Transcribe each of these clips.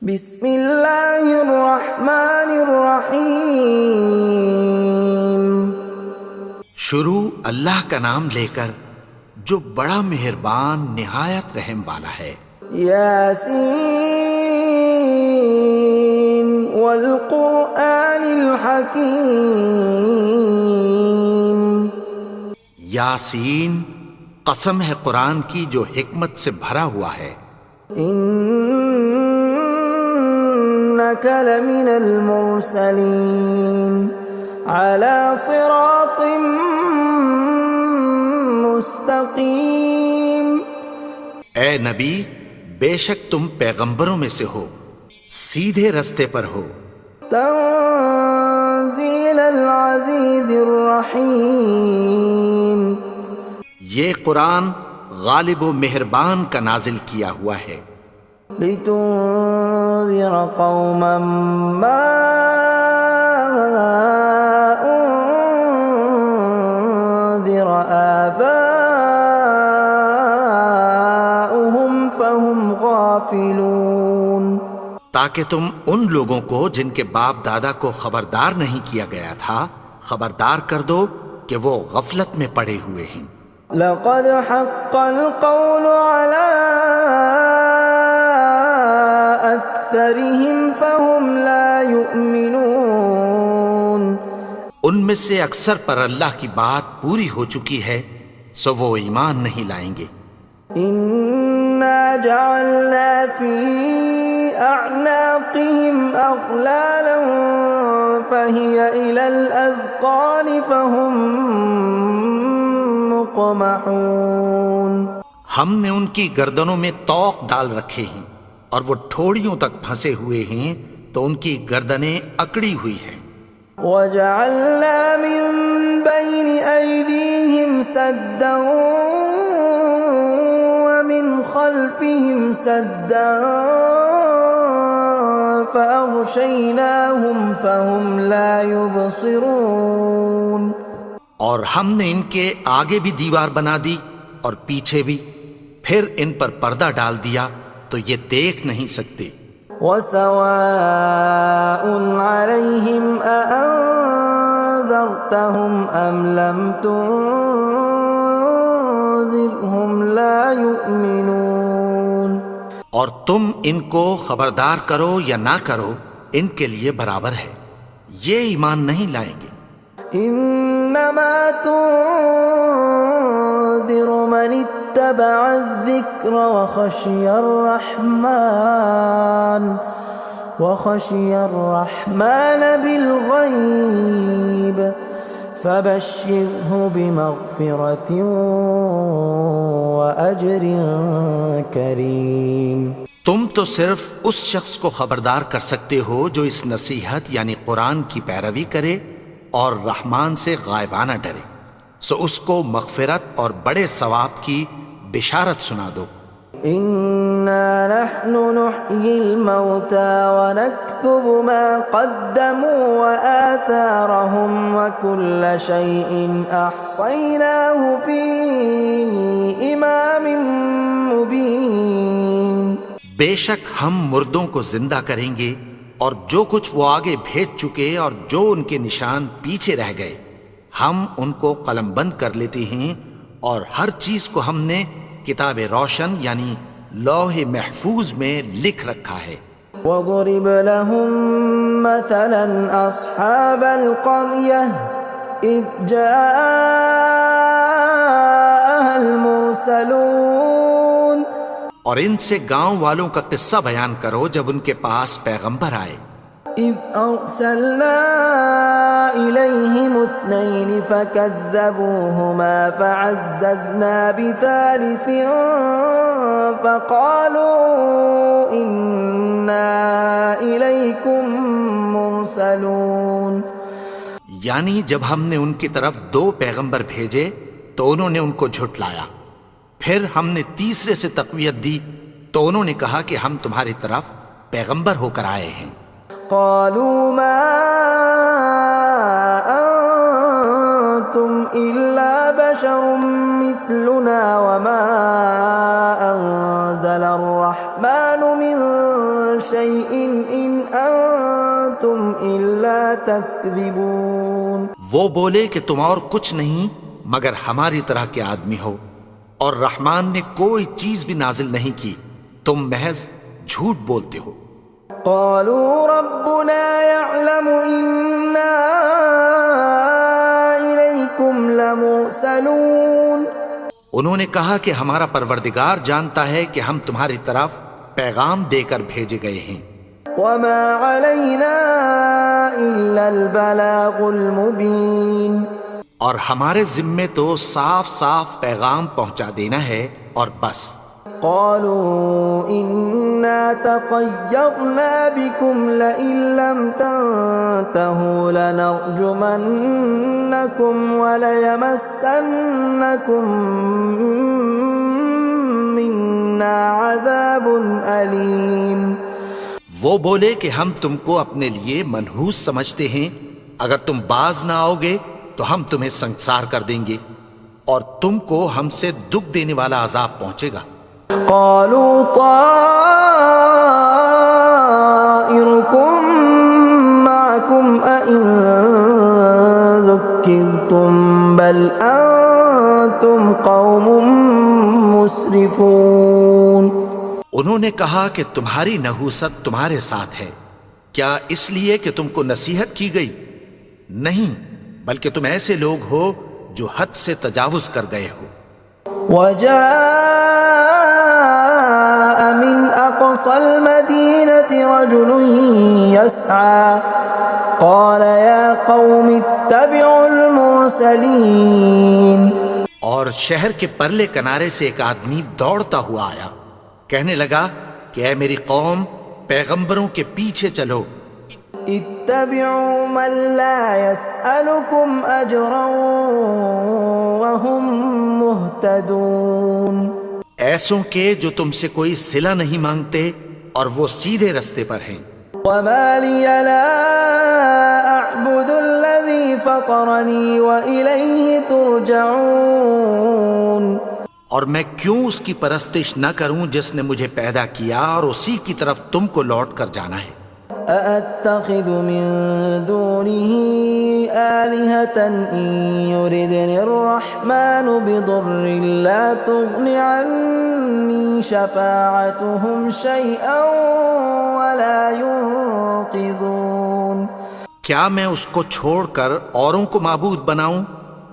بسم اللہ الرحمن الرحیم۔ شروع اللہ کا نام لے کر جو بڑا مہربان نہایت رحم والا ہے۔ یاسین والقرآن الحکیم۔ یاسین، قسم ہے قرآن کی جو حکمت سے بھرا ہوا ہے۔ انک لمن المرسلین علی صراط مستقیم۔ اے نبی، بے شک تم پیغمبروں میں سے ہو، سیدھے رستے پر ہو۔ تنزیل العزیز الرحیم۔ یہ قرآن غالب و مہربان کا نازل کیا ہوا ہے۔ لتنذر قوما ما انذر آباؤهم فهم غافلون۔ تاکہ تم ان لوگوں کو جن کے باپ دادا کو خبردار نہیں کیا گیا تھا خبردار کر دو کہ وہ غفلت میں پڑے ہوئے ہیں۔ لقد حق القول على أكثرهم فهم لا يؤمنون۔ ان میں سے اکثر پر اللہ کی بات پوری ہو چکی ہے سو وہ ایمان نہیں لائیں گے۔ إنا جعلنا في أعناقهم أغلالا فهي إلى الأذقان فهم مقمحون۔ ہم نے ان کی گردنوں میں طوق ڈال رکھے ہیں اور وہ ٹھوڑیوں تک پھنسے ہوئے ہیں تو ان کی گردنیں اکڑی ہوئی ہیں۔ وَجَعَلْنَا مِن بَيْنِ أَيْدِيهِمْ سَدًّا وَمِنْ خَلْفِهِمْ سَدًّا فَأَغْشَيْنَاهُمْ فَهُمْ لَا يُبْصِرُونَ۔ اور ہم نے ان کے آگے بھی دیوار بنا دی اور پیچھے بھی، پھر ان پر پردہ ڈال دیا تو یہ دیکھ نہیں سکتے۔ وَسَوَاءٌ عَلَيْهِمْ أَأَنذَرْتَهُمْ أَمْ لَمْ تُنذِرْهُمْ لَا يُؤْمِنُونَ۔ اور تم ان کو خبردار کرو یا نہ کرو ان کے لیے برابر ہے، یہ ایمان نہیں لائیں گے۔ انما تنذر من اتبع الذکر وخشی الرحمن بالغیب فبشرہ بمغفرۃ واجر کریم۔ تم تو صرف اس شخص کو خبردار کر سکتے ہو جو اس نصیحت یعنی قرآن کی پیروی کرے اور رحمان سے غائبانہ ڈرے، سو اس کو مغفرت اور بڑے ثواب کی بشارت سنا دو۔ اِنَّا نَحْنُ نُحْيِي الْمَوْتَى وَنَكْتُبُ مَا قَدَّمُوا وَآثَارَهُمْ وَكُلَّ شَيْءٍ أَحْصَيْنَاهُ فِي إِمَامٍ مُبِينٍ۔ بے شک ہم مردوں کو زندہ کریں گے اور جو کچھ وہ آگے بھیج چکے اور جو ان کے نشان پیچھے رہ گئے ہم ان کو قلم بند کر لیتے ہیں، اور ہر چیز کو ہم نے کتاب روشن یعنی لوح محفوظ میں لکھ رکھا ہے۔ وَضُرِبَ لَهُم مَّثَلًا أَصْحَابَ الْقَرْيَةِ إِذْ جَاءَهَا الْمُرْسَلُونَ۔ اور ان سے گاؤں والوں کا قصہ بیان کرو جب ان کے پاس پیغمبر آئے۔ إِذْ أَرْسَلْنَا إِلَيْهِمُ اثْنَيْنِ فَكَذَّبُوهُمَا فَعَزَّزْنَا بِثَالِثٍ فَقَالُوا إِنَّا إِلَيْكُمْ مُرْسَلُونَ۔ یعنی جب ہم نے ان کی طرف 2 پیغمبر بھیجے تو انہوں نے ان کو جھٹلایا، پھر ہم نے تیسرے سے تقویت دی تو انہوں نے کہا کہ ہم تمہاری طرف پیغمبر ہو کر آئے ہیں۔ قالوا ما انتم الا بشر مثلنا وما انزل الرحمن من شيء إن أنتم إلا تكذبون. وہ بولے کہ تم اور کچھ نہیں مگر ہماری طرح کے آدمی ہو، اور رحمان نے کوئی چیز بھی نازل نہیں کی، تم محض جھوٹ بولتے ہو. قالوا ربنا يعلم إنا إليكم لمرسلون. انہوں نے کہا کہ ہمارا پروردگار جانتا ہے کہ ہم تمہاری طرف پیغام دے کر بھیجے گئے ہیں. وما علينا إلا البلاغ المبين. اور ہمارے ذمے تو صاف صاف پیغام پہنچا دینا ہے اور بس. قالوا إنا تطيرنا بكم لئن لم تنتهوا لنرجمنكم وليمسنكم منا عذاب أليم. وہ بولے کہ ہم تم کو اپنے لیے منحوس سمجھتے ہیں، اگر تم باز نہ آؤ گے تو ہم تمہیں سنسار کر دیں گے اور تم کو ہم سے دکھ دینے والا عذاب پہنچے گا. قالوا طائركم معكم أئن ذكرتم بل أنتم قوم مسرفون. انہوں نے کہا کہ تمہاری نحوست تمہارے ساتھ ہے، کیا اس لیے کہ تم کو نصیحت کی گئی؟ نہیں، بلکہ تم ایسے لوگ ہو جو حد سے تجاوز کر گئے ہو. وجاء من أقصى المدينة رجل يسعى قال يا قوم اتبعوا المرسلين. اور شہر کے پرلے کنارے سے ایک آدمی دوڑتا ہوا آیا، کہنے لگا کہ اے میری قوم، پیغمبروں کے پیچھے چلو. اتبعوا من لا يسألكم أجرا وهم مهتدون. ایسوں کے جو تم سے کوئی صلہ نہیں مانگتے اور وہ سیدھے رستے پر ہیں. وما لي لا أعبد الذي فطرني وإليه ترجعون. اور میں کیوں اس کی پرستش نہ کروں جس نے مجھے پیدا کیا اور اسی کی طرف تم کو لوٹ کر جانا ہے. أأتخذ من دونه آلهة إن يردني الرحمن بضر لا تغن عني شفاعتهم شيئا ولا ينقذون. کیا میں اس کو چھوڑ کر اوروں کو معبود بناؤں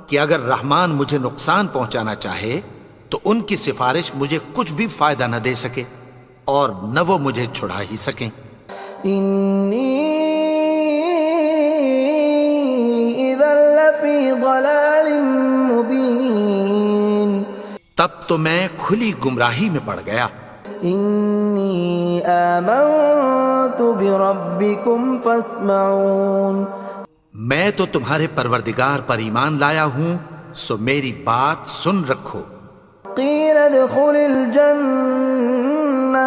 کہ اگر رحمان مجھے نقصان پہنچانا چاہے تو ان کی سفارش مجھے کچھ بھی فائدہ نہ دے سکے اور نہ وہ مجھے چھڑا ہی سکیں. إني إذا لفي ضلال مبين. تب تو میں کھلی گمراہی میں پڑ گیا. إني آمنت بربكم فاسمعون. میں تو تمہارے پروردگار پر ایمان لایا ہوں، سو میری بات سن رکھو. قيل ادخل الجنة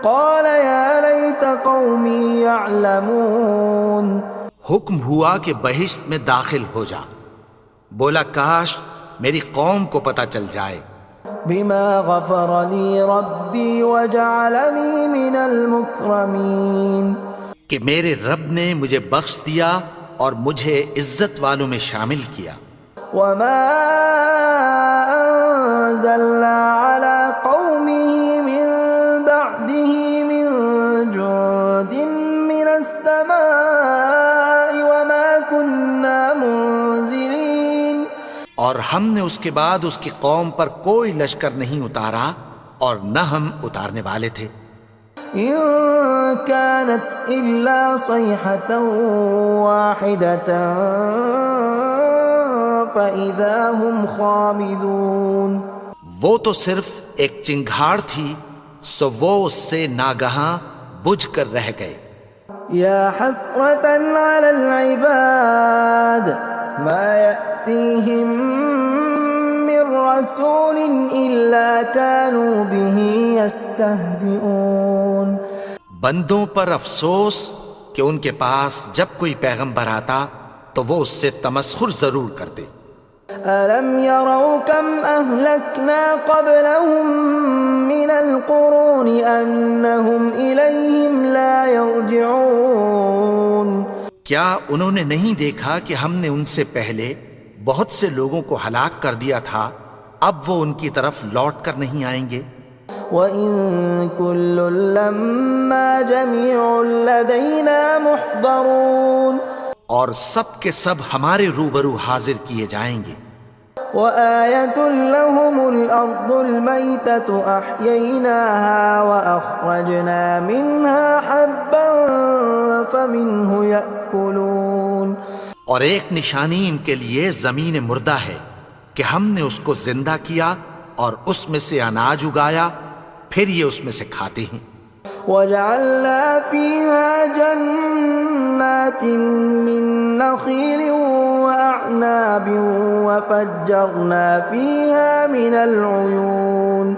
قال يا ليت قومي يعلمون. حکم ہوا کہ بہشت میں داخل ہو جا. بولا کاش میری قوم کو پتہ چل جائے. بما غفر لي ربي وجعلني من المكرمين. کہ میرے رب نے مجھے بخش دیا اور مجھے عزت والوں میں شامل کیا. وما أنزلنا على قومه من بعده من جند من السماء وما كنا منزلين. اور ہم نے اس کے بعد اس کی قوم پر کوئی لشکر نہیں اتارا اور نہ ہم اتارنے والے تھے. إن كانت إلا صيحة واحدة فإذا هم خامدون. وہ تو صرف ایک چنگھاڑ تھی، سو وہ اس سے ناگہاں بجھ کر رہ گئے. يا حسرة على العباد ما يأتيهم من رسول إلا كانوا به يستهزئون. بندوں پر افسوس کہ ان کے پاس جب کوئی پیغمبر آتا تو وہ اس سے تمسخر ضرور کرتے. أَلَمْ يَرَوْا كَمْ أَهْلَكْنَا قَبْلَهُمْ مِنَ الْقُرُونِ أَنَّهُمْ إِلَيْهِمْ لَا يَرْجِعُونَ کیا انہوں نے نہیں دیکھا کہ ہم نے ان سے پہلے بہت سے لوگوں کو ہلاک کر دیا تھا، اب وہ ان کی طرف لوٹ کر نہیں آئیں گے؟ وَإِن كُلٌّ لَّمَّا جَمِيعٌ لَّدَيْنَا مُحْضَرُونَ اور سب کے سب ہمارے روبرو حاضر کیے جائیں گے۔ وَآيَةٌ لَّهُمُ الْأَرْضُ الْمَيْتَةُ أَحْيَيْنَاهَا وَأَخْرَجْنَا مِنْهَا حَبًّا فَمِنْهُ يَأْكُلُونَ اور ایک نشانی ان کے لیے زمین مردہ ہے کہ ہم نے اس کو زندہ کیا اور اس میں سے اناج اگایا، پھر یہ اس میں سے کھاتے ہیں۔ وَجَعَلْنَا فِيهَا جَنَّاتٍ مِّن نَّخِيلٍ وَأَعْنَابٍ وَفَجَّرْنَا فِيهَا مِنَ الْعُيُونِ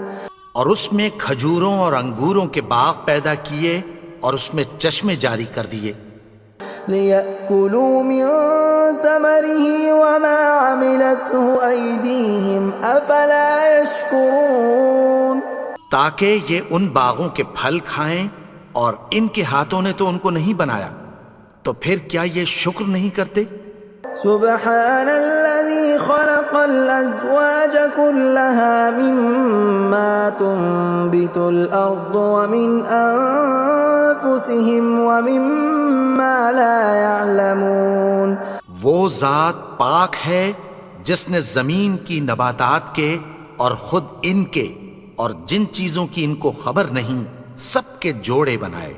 اور اس میں کھجوروں اور انگوروں کے باغ پیدا کیے اور اس میں چشمے جاری کر دیے، لِيَأْكُلُوا مِن ثَمَرِهِ وَمَا عَمِلَتْهُ أَيْدِيهِمْ أَفَلَا يَشْكُرُونَ تاکہ یہ ان باغوں کے پھل کھائیں، اور ان کے ہاتھوں نے تو ان کو نہیں بنایا، تو پھر کیا یہ شکر نہیں کرتے؟ سبحان الذي خلق الأزواج كلها مما تنبت الأرض ومن أنفسهم ومما لا يعلمون وہ ذات پاک ہے جس نے زمین کی نباتات کے اور خود ان کے اور جن چیزوں کی ان کو خبر نہیں سب کے جوڑے بنائے۔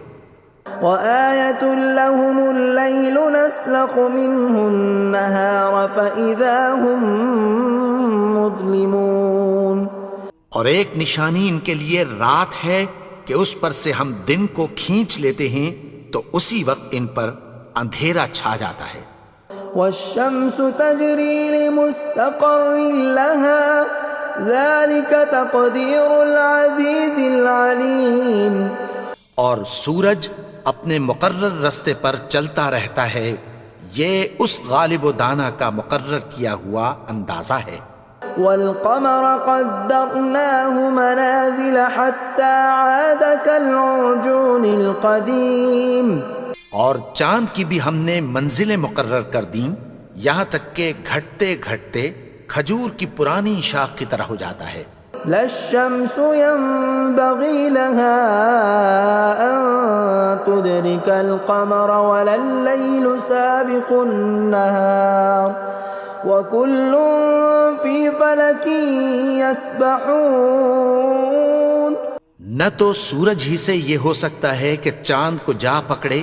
وَآيَةٌ لَّهُمُ اللَّيْلُ نَسْلَخُ مِنْهُ النَّهَارَ فَإِذَا هُمْ مُظْلِمُونَ اور ایک نشانی ان کے لیے رات ہے کہ اس پر سے ہم دن کو کھینچ لیتے ہیں تو اسی وقت ان پر اندھیرا چھا جاتا ہے۔ وَالشَّمْسُ تَجْرِي لِمُسْتَقَرٍّ لَّهَا ذَلِكَ تَقْدِيرُ الْعَزِيزِ الْعَلِيمِ اور سورج اپنے مقرر رستے پر چلتا رہتا ہے، یہ اس غالب و دانا کا مقرر کیا ہوا اندازہ ہے۔ وَالْقَمَرَ قَدَّرْنَاهُ مَنَازِلَ حَتَّى عَادَ كَالْعُرْجُونِ الْقَدِيمِ اور چاند کی بھی ہم نے منزلیں مقرر کر دیں، یہاں تک کہ گھٹتے گھٹتے کھجور کی پرانی شاخ کی طرح ہو جاتا ہے۔ لا الشمس ينبغي لها أن تدرك القمر ولا الليل سابق النهار وكل في فلك يسبحون نہ تو سورج ہی سے یہ ہو سکتا ہے کہ چاند کو جا پکڑے،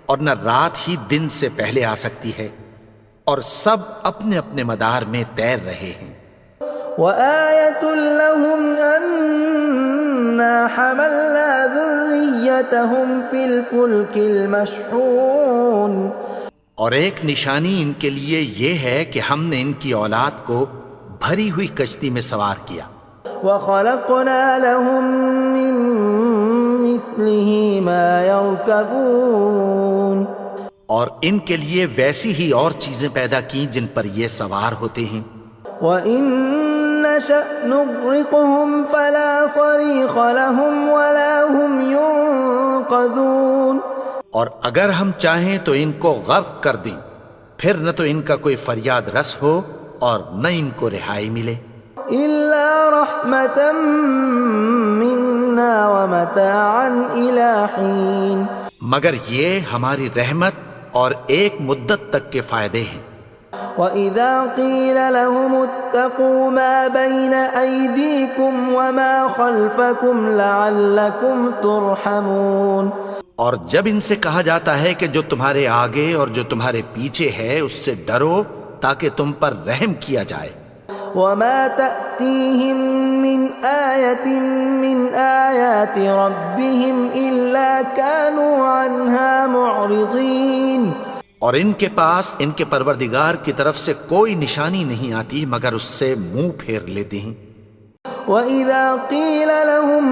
اور نہ رات ہی دن سے پہلے آ سکتی ہے، اور سب اپنے اپنے مدار میں تیر رہے ہیں۔ وَآيَةٌ لَّهُمْ أَنَّا حَمَلْنَا ذُرِّيَّتَهُمْ فِي الْفُلْكِ الْمَشْحُونِ اور ایک نشانی ان کے لیے یہ ہے کہ ہم نے ان کی اولاد کو بھری ہوئی کشتی میں سوار کیا۔ وَخَلَقْنَا لَهُم مِّن مِّثْلِهِ مَا يَرْكَبُونَ اور ان کے لیے ویسی ہی اور چیزیں پیدا کی جن پر یہ سوار ہوتے ہیں۔ وَإِن نَّشَأْ نُغْرِقْهُمْ فَلَا صَرِيخَ لَهُمْ وَلَا هُمْ يُنقَذُونَ اور اگر ہم چاہیں تو ان کو غرق کر دیں، پھر نہ تو ان کا کوئی فریاد رس ہو اور نہ ان کو رہائی ملے۔ إِلَّا رَحْمَةً مِّنَّا وَمَتَاعًا إِلَىٰ حِينٍ مگر یہ ہماری رحمت اور ایک مدت تک کے فائدے ہیں۔ وَإِذَا قِيلَ لَهُمُ اتَّقُوا مَا بَيْنَ أَيْدِيكُمْ وَمَا خَلْفَكُمْ لَعَلَّكُمْ تُرْحَمُونَ اور جب ان سے کہا جاتا ہے کہ جو تمہارے آگے اور جو تمہارے پیچھے ہے اس سے ڈرو تاکہ تم پر رحم کیا جائے۔ وَمَا تَأْتِيهِم مِّنْ آيَةٍ مِّنْ آيَاتِ رَبِّهِمْ إِلَّا كَانُوا عَنْهَا مُعْرِضِينَ اور ان کے پاس ان کے پروردگار کی طرف سے کوئی نشانی نہیں آتی مگر اس سے منہ پھیر لیتے ہیں۔ وَإِذَا قِيلَ لَهُمْ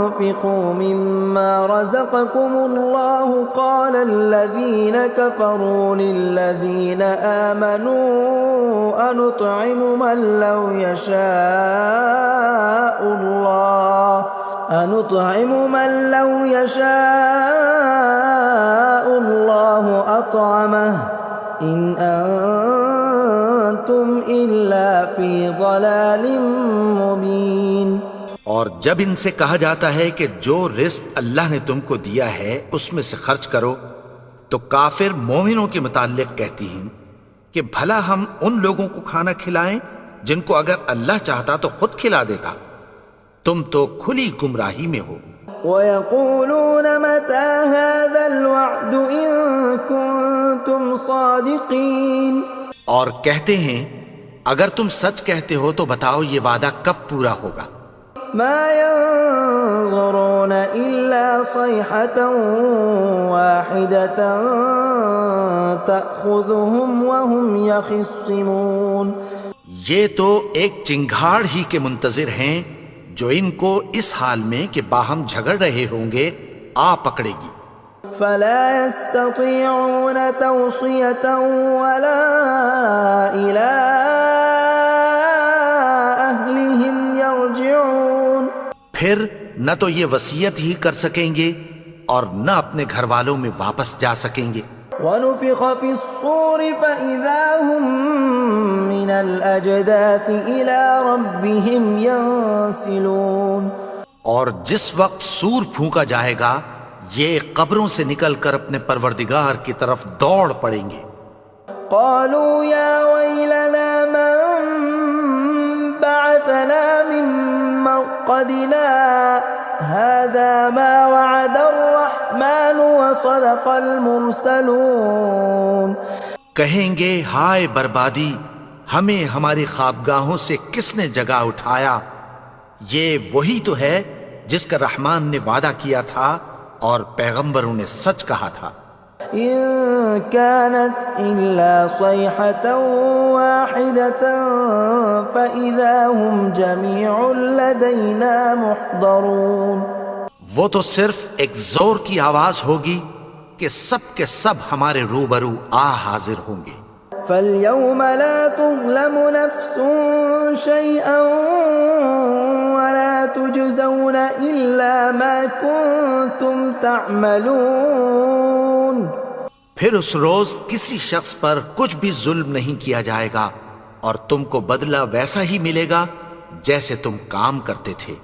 أنفقوا مما رزقكم الله قال الذين كفروا للذين آمنوا أنطعم من لو يشاء الله أطعمه إن أنتم إلا في ضلال مبين۔ اور جب ان سے کہا جاتا ہے کہ جو رزق اللہ نے تم کو دیا ہے اس میں سے خرچ کرو، تو کافر مومنوں کے متعلق کہتی ہیں کہ بھلا ہم ان لوگوں کو کھانا کھلائیں جن کو اگر اللہ چاہتا تو خود کھلا دیتا، تم تو کھلی گمراہی میں ہو۔ وَيَقُولُونَ مَتَى هَذَا الْوَعْدُ إِن كُنتُمْ صَادِقِينَ، اور کہتے ہیں اگر تم سچ کہتے ہو تو بتاؤ یہ وعدہ کب پورا ہوگا۔ مَا يَنظُرُونَ إِلَّا صَيْحَةً وَاحِدَةً تَأْخُذُهُمْ وَهُمْ يَخِصِّمُونَ، یہ تو ایک چنگھاڑ ہی کے منتظر ہیں جو ان کو اس حال میں کہ باہم جھگڑ رہے ہوں گے آ پکڑے گی۔ فَلَا يَسْتَطِيعُونَ تَوْصِيَةً وَلَا إِلَىٰ أَهْلِهِمْ يَرْجِعُونَ، پھر نہ تو یہ وصیت ہی کر سکیں گے اور نہ اپنے گھر والوں میں واپس جا سکیں گے۔ وَنُفِخَ فِي الصُّورِ فَإِذَا هُم مِّنَ الْأَجْدَاثِ إِلَىٰ رَبِّهِمْ يَنسِلُونَ، اور جس وقت سور پھونکا جائے گا یہ قبروں سے نکل کر اپنے پروردگار کی طرف دوڑ پڑیں گے۔ قالوا يا ويلنا من بعثنا من مرقدنا هذا ما وعد الرحمن وصدق المرسلون، کہیں گے ہائے بربادی، ہمیں ہماری خوابگاہوں سے کس نے جگا اٹھایا، یہ وہی تو ہے جس کا رحمان نے وعدہ کیا تھا اور پیغمبروں نے سچ کہا تھا۔ إن كانت إلا صيحة واحدة فإذا هم جميع لدينا محضرون، وہ تو صرف ایک زور کی آواز ہوگی کہ سب کے سب ہمارے روبرو آ حاضر ہوں گے۔ فاليوم لا تظلم نفس شيئا ولا تجزون إلا ما كنتم تعملون، پھر اس روز کسی شخص پر کچھ بھی ظلم نہیں کیا جائے گا اور تم کو بدلہ ویسا ہی ملے گا جیسے تم کام کرتے تھے۔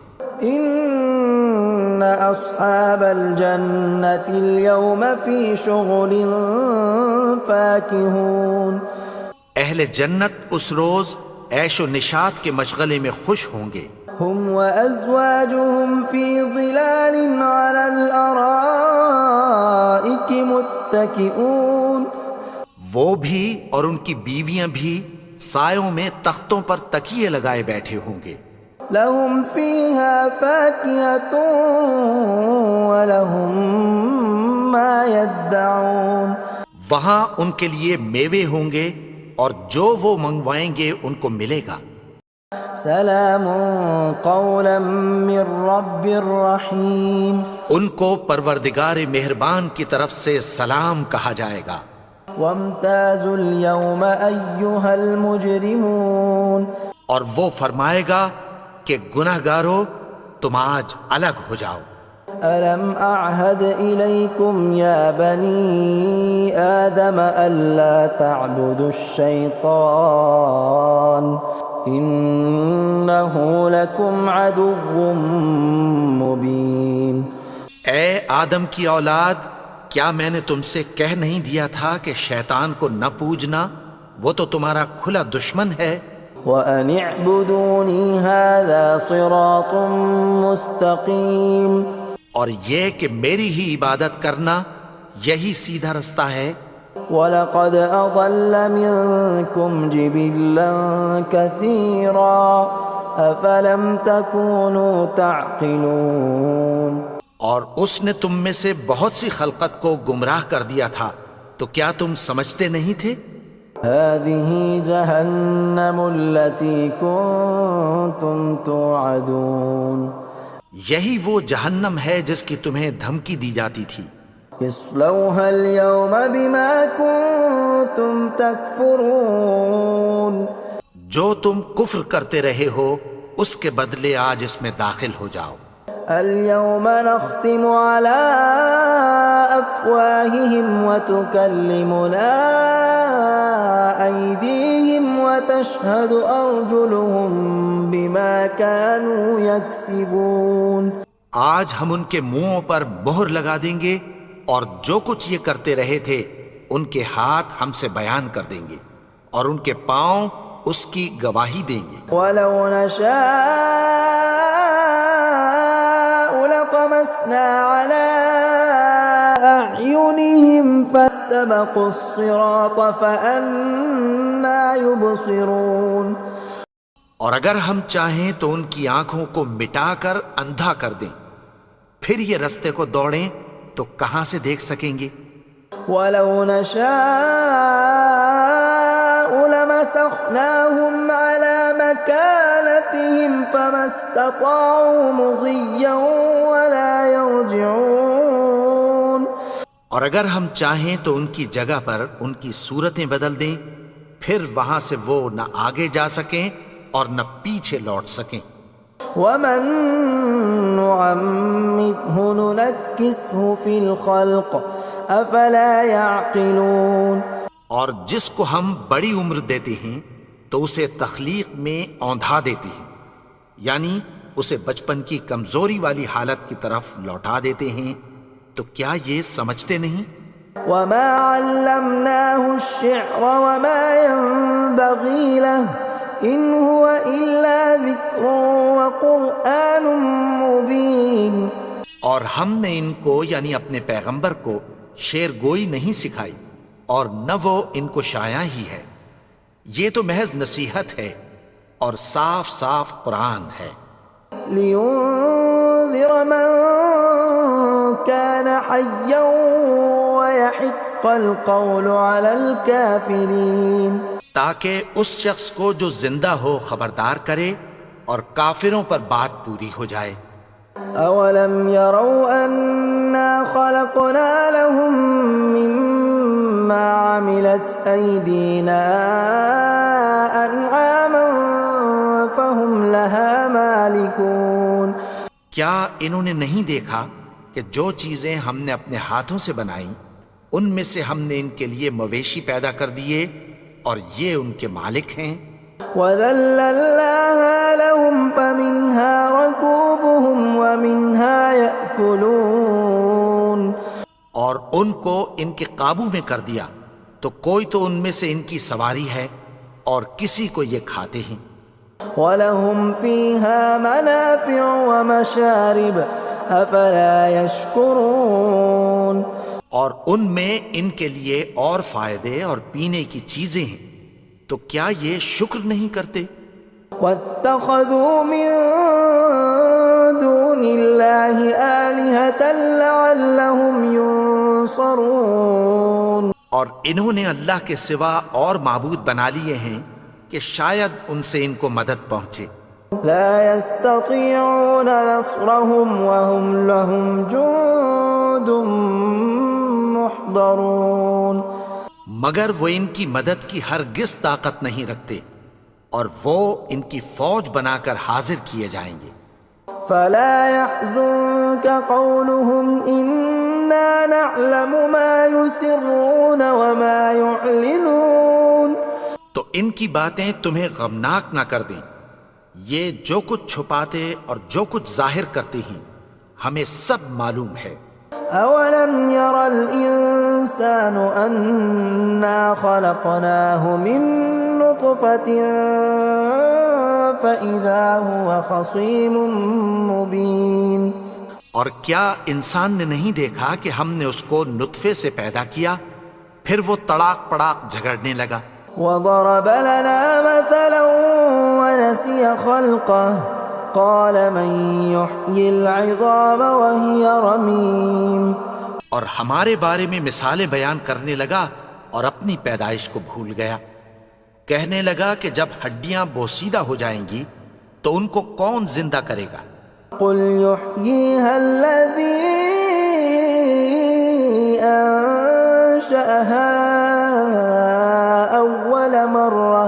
إن أصحاب الجنة اليوم في شغل فاكهون، اہل جنت اس روز عیش و نشاط کے مشغلے میں خوش ہوں گے۔ هم وأزواجهم في ظلال على الأرائك متكئون، وہ بھی اور ان کی بیویاں بھی سایوں میں تختوں پر تکیے لگائے بیٹھے ہوں گے۔ لهم فيها فاكهة ولهم ما يدعون، وہاں ان کے لیے میوے ہوں گے اور جو وہ منگوائیں گے ان کو ملے گا۔ سلام قولا من رب رحیم، ان کو پروردگار مہربان کی طرف سے سلام کہا جائے گا۔ وامتازوا اليوم أيها المجرمون، اور وہ فرمائے گا کہ گناہگارو تم آج الگ ہو جاؤ۔ ألم أعهد إليكم يا بني آدم ألا تعبدوا الشيطان إنه لكم عدو مبين، اے آدم کی اولاد، کیا میں نے تم سے کہہ نہیں دیا تھا کہ شیطان کو نہ پوجنا، وہ تو تمہارا کھلا دشمن ہے۔ وَأَنِ اعْبُدُونِي هَذَا صِرَاطٌ مُسْتَقِيمٌ، اور یہ کہ میری ہی عبادت کرنا یہی سیدھا رستہ ہے۔ وَلَقَدْ أَضَلَّ مِنكُمْ جِبِلًّا كَثِيرًا أَفَلَمْ تَكُونُوا تَعْقِلُونَ، اور اس نے تم میں سے بہت سی خلقت کو گمراہ کر دیا تھا، تو کیا تم سمجھتے نہیں تھے؟ هَذِهِ جَهَنَّمُ الَّتِي كُنتُمْ تُوعَدُونَ، یہی وہ جہنم ہے جس کی تمہیں دھمکی دی جاتی تھی. اصلوها اليوم بما كنتم تكفرون. جو تم کفر کرتے رہے ہو اس کے بدلے آج اس میں داخل ہو جاؤ. اليوم نختم على أفواههم وتكلمنا أيديهم وتشهد أرجلهم بما كانوا يكسبون. آج ہم ان کے منہوں پر مہر لگا دیں گے اور جو کچھ یہ کرتے رہے تھے ان کے ہاتھ ہم سے بیان کر دیں گے اور ان کے پاؤں اس کی گواہی دیں گے. ولو نشاء لطمسنا على أعينهم فاستبقوا الصراط فأنى يبصرون. اور اگر ہم چاہیں تو ان کی آنکھوں کو مٹا کر اندھا کر دیں، پھر یہ رستے کو دوڑیں تو کہاں سے دیکھ سکیں گے. ولو نشاء لمسخناهم على مكانتهم فما استطاعوا مضيا ولا يرجعون. اور اگر ہم چاہیں تو ان کی جگہ پر ان کی صورتیں بدل دیں، پھر وہاں سے وہ نہ آگے جا سکیں اور نہ پیچھے لوٹ سکیں. ومن نعمره ننكسه في الخلق افلا يعقلون. اور جس کو ہم بڑی عمر دیتے ہیں تو اسے تخلیق میں اوندھا دیتے ہیں، یعنی اسے بچپن کی کمزوری والی حالت کی طرف لوٹا دیتے ہیں. تو کیا یہ سمجھتے نہیں؟ وما علمناه الشعر وما ينبغي له ان هو الا ذکر وقرآن مبین. اور ہم نے ان کو یعنی اپنے پیغمبر کو شعر گوئی نہیں سکھائی اور نہ وہ ان کو شایع ہی ہے، یہ تو محض نصیحت ہے اور صاف صاف قرآن ہے. لينذر من كان حيا ويحق القول على الكافرين. تاکہ اس شخص کو جو زندہ ہو خبردار کرے اور کافروں پر بات پوری ہو جائے. اولم يروا انا خلقنا لهم مما عملت ايدينا انعاما فهم لها مالكون. کیا انہوں نے نہیں دیکھا کہ جو چیزیں ہم نے اپنے ہاتھوں سے بنائیں ان میں سے ہم نے ان کے لیے مویشی پیدا کر دیے اور یہ ان کے مالک ہیں. وَذَلَّلْنَاهَا لَهُمْ فَمِنْهَا رَكُوبُهُمْ وَمِنْهَا يَأْكُلُونَ. اور ان کو ان کے قابو میں کر دیا تو کوئی تو ان میں سے ان کی سواری ہے اور کسی کو یہ کھاتے ہیں. وَلَهُمْ فِيهَا مَنَافِعُ وَمَشَارِبُ أَفَلَا يَشْكُرُونَ. اور ان میں ان کے لیے اور فائدے اور پینے کی چیزیں ہیں، تو کیا یہ شکر نہیں کرتے؟ وَاتَّخَذُوا مِن دُونِ اللَّهِ آلِهَةً لَعَلَّهُمْ يُنصَرُونَ. اور انہوں نے اللہ کے سوا اور معبود بنا لیے ہیں کہ شاید ان سے ان کو مدد پہنچے. لا يستطيعون نصرهم وهم لهم جند محضرون. مگر وہ ان کی مدد کی ہرگز طاقت نہیں رکھتے اور وہ ان کی فوج بنا کر حاضر کیے جائیں گے. فلا يحزنك قولهم إنا نعلم ما يسرون وما يعلنون. تو ان کی باتیں تمہیں غمناک نہ کر دیں، یہ جو کچھ چھپاتے اور جو کچھ ظاہر کرتے ہیں ہمیں سب معلوم ہے. أولم ير الإنسان أنا خلقناه من نطفة فإذا هو خصيم مبين. اور کیا انسان نے نہیں دیکھا کہ ہم نے اس کو نطفے سے پیدا کیا پھر وہ تڑاک پڑاک جھگڑنے لگا. وضرب لنا مثلا ونسي خلقه قال من يحيي العظام وهي رميم. اور ہمارے بارے میں مثالیں بیان کرنے لگا اور اپنی پیدائش کو بھول گیا. کہنے لگا کہ جب ہڈیاں بوسیدہ ہو جائیں گی تو ان کو کون زندہ کرے گا؟ قل يحييها الذي أنشأها أول مرة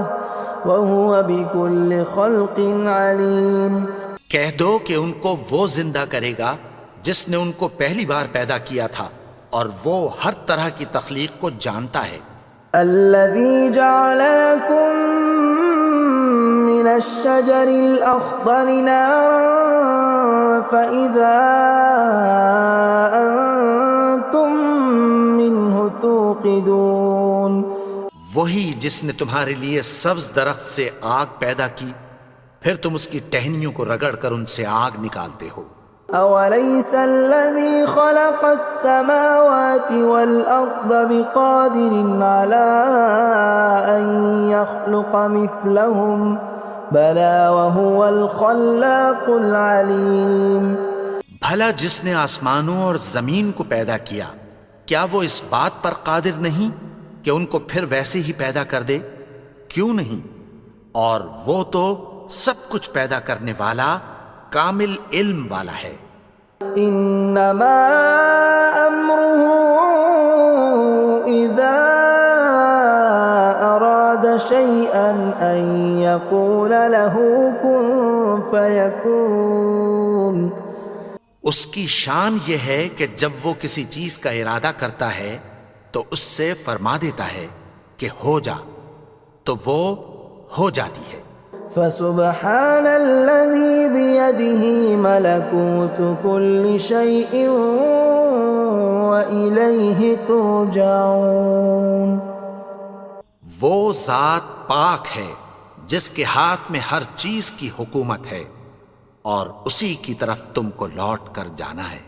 وهو بكل خلق عليم. کہہ دو کہ ان کو وہ زندہ کرے گا جس نے ان کو پہلی بار پیدا کیا تھا اور وہ ہر طرح کی تخلیق کو جانتا ہے. الذي جعل لكم من الشجر الأخضر نارا فإذا أنتم منه توقدون. وہی جس نے تمہارے لیے سبز درخت سے آگ پیدا کی پھر تم اس کی ٹہنیوں کو رگڑ کر ان سے آگ نکالتے ہو. أوليس الذي خلق السماوات والأرض بقادر على أن يخلق مثلهم بلى وهو الخلاق العليم. بھلا جس نے آسمانوں اور زمین کو پیدا کیا کیا وہ اس بات پر قادر نہیں کہ ان کو پھر ویسے ہی پیدا کر دے؟ کیوں نہیں؟ اور وہ تو سب کچھ پیدا کرنے والا کامل علم والا ہے. انما امره اذا اراد شيئا ان يقول له كن فيكون. اس کی شان یہ ہے کہ جب وہ کسی چیز کا ارادہ کرتا ہے تو اس سے فرما دیتا ہے کہ ہو جا تو وہ ہو جاتی ہے. فسبحان الذي بيده ملكوت كل شيء وإليه ترجعون. وہ ذات پاک ہے جس کے ہاتھ میں ہر چیز کی حکومت ہے اور اسی کی طرف تم کو لوٹ کر جانا ہے.